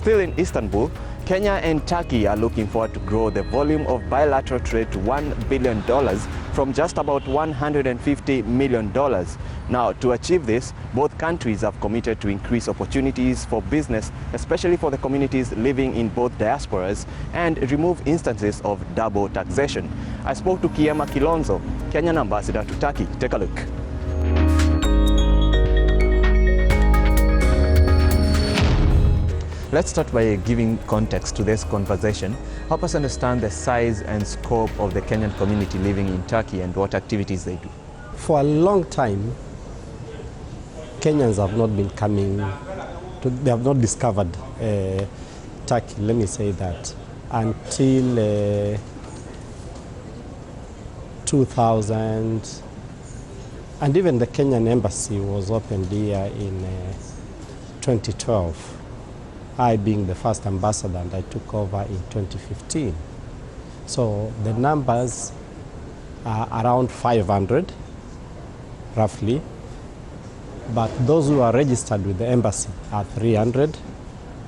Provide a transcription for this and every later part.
Still in Istanbul, Kenya and Turkey are looking forward to grow the volume of bilateral trade to $1 billion from just about $150 million. Now, to achieve this, both countries have committed to increase opportunities for business, especially for the communities living in both diasporas, and remove instances of double taxation. I spoke to Kiema Kilonzo, Kenyan Ambassador to Turkey. Take a look. Let's start by giving context to this conversation. Help us understand the size and scope of the Kenyan community living in Turkey and what activities they do. For a long time, Kenyans have not been coming, they have not discovered Turkey, let me say that, until 2000, and even the Kenyan Embassy was opened here in 2012. I being the first ambassador, and I took over in 2015. So the numbers are around 500, roughly. But those who are registered with the embassy are 300,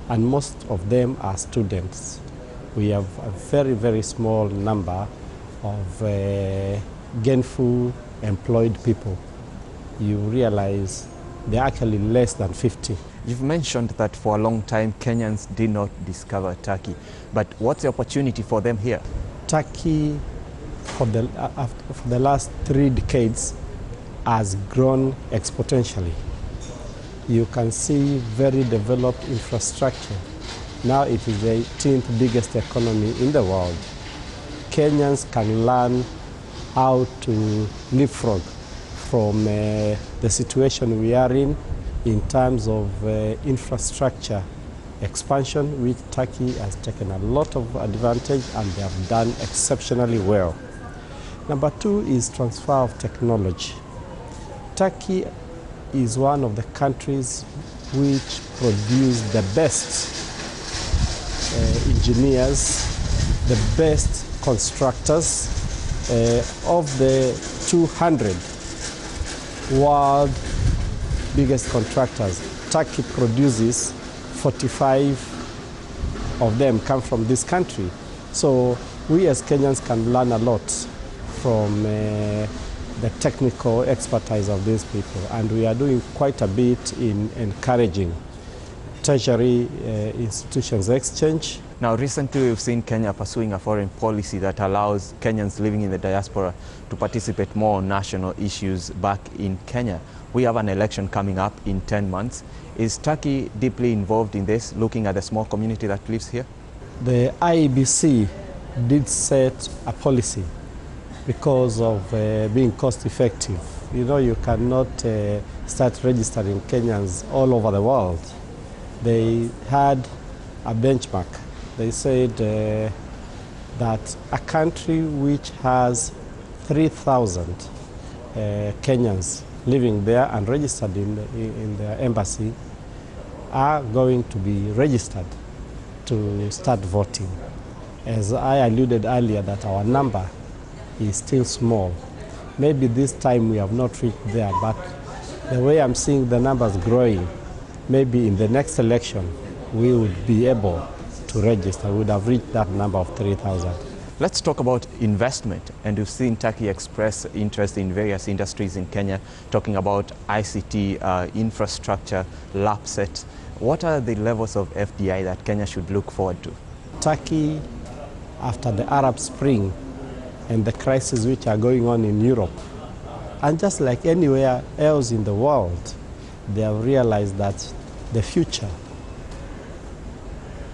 and most of them are students. We have a very, very small number of gainful employed people. You realize they're actually less than 50. You've mentioned that for a long time Kenyans did not discover Turkey, but what's the opportunity for them here? Turkey, for the last 3 decades, has grown exponentially. You can see very developed infrastructure. Now it is the 18th biggest economy in the world. Kenyans can learn how to leapfrog from the situation we are in terms of infrastructure expansion, which Turkey has taken a lot of advantage, and they have done exceptionally well. Number 2 is transfer of technology. Turkey is one of the countries which produce the best engineers, the best constructors. Of the 200 world biggest contractors, Turkey produces 45 of them come from this country. So we as Kenyans can learn a lot from the technical expertise of these people, and we are doing quite a bit in encouraging tertiary institutions exchange. Now, recently we've seen Kenya pursuing a foreign policy that allows Kenyans living in the diaspora to participate more on national issues back in Kenya. We have an election coming up in 10 months. Is Turkey deeply involved in this, looking at the small community that lives here? The IEBC did set a policy because of being cost effective. You know, you cannot start registering Kenyans all over the world. They had a benchmark. They said that a country which has 3,000 Kenyans living there and registered in the embassy are going to be registered to start voting. As I alluded earlier, that our number is still small. Maybe this time we have not reached there, but the way I'm seeing the numbers growing, maybe in the next election we would be able to register. We would have reached that number of 3,000. Let's talk about investment. And we've seen Turkey express interest in various industries in Kenya, talking about ICT, infrastructure, LAPSET. What are the levels of FDI that Kenya should look forward to? Turkey, after the Arab Spring and the crises which are going on in Europe, and just like anywhere else in the world, they have realized that the future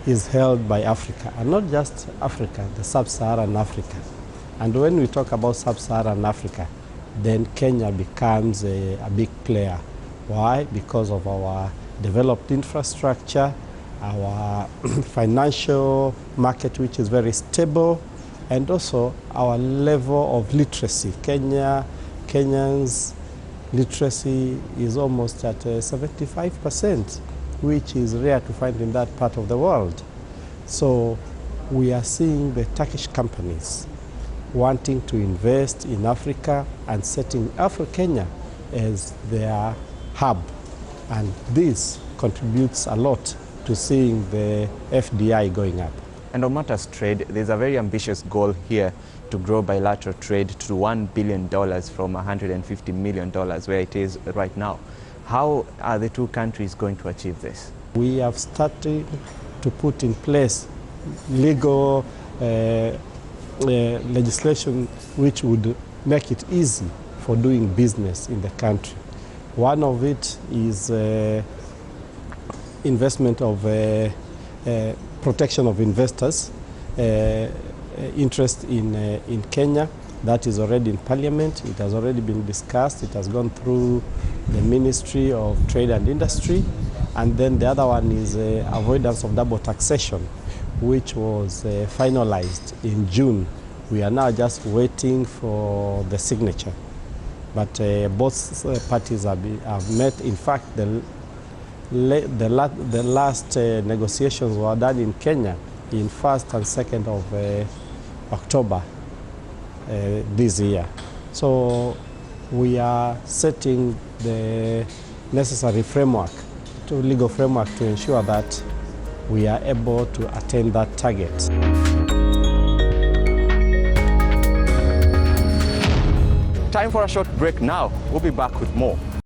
is held by Africa, and not just Africa, the sub-Saharan Africa. And when we talk about sub-Saharan Africa, then Kenya becomes a big player. Why? Because of our developed infrastructure, our financial market, which is very stable, and also our level of literacy. Kenyans' literacy is almost at 75%. Which is rare to find in that part of the world. So we are seeing the Turkish companies wanting to invest in Africa and setting Kenya as their hub. And this contributes a lot to seeing the FDI going up. And on matters trade, there's a very ambitious goal here to grow bilateral trade to $1 billion from $150 million where it is right now. How are the two countries going to achieve this? We have started to put in place legal legislation which would make it easy for doing business in the country. One of it is investment of protection of investors, interest in Kenya. That is already in Parliament. It has already been discussed. It has gone through the Ministry of Trade and Industry. And then the other one is avoidance of double taxation, which was finalized in June. We are now just waiting for the signature. But both parties have met. In fact, the last negotiations were done in Kenya in 1st and 2nd of October this year. So we are setting the necessary framework, legal framework, to ensure that we are able to attain that target. Time for a short break now. We'll be back with more.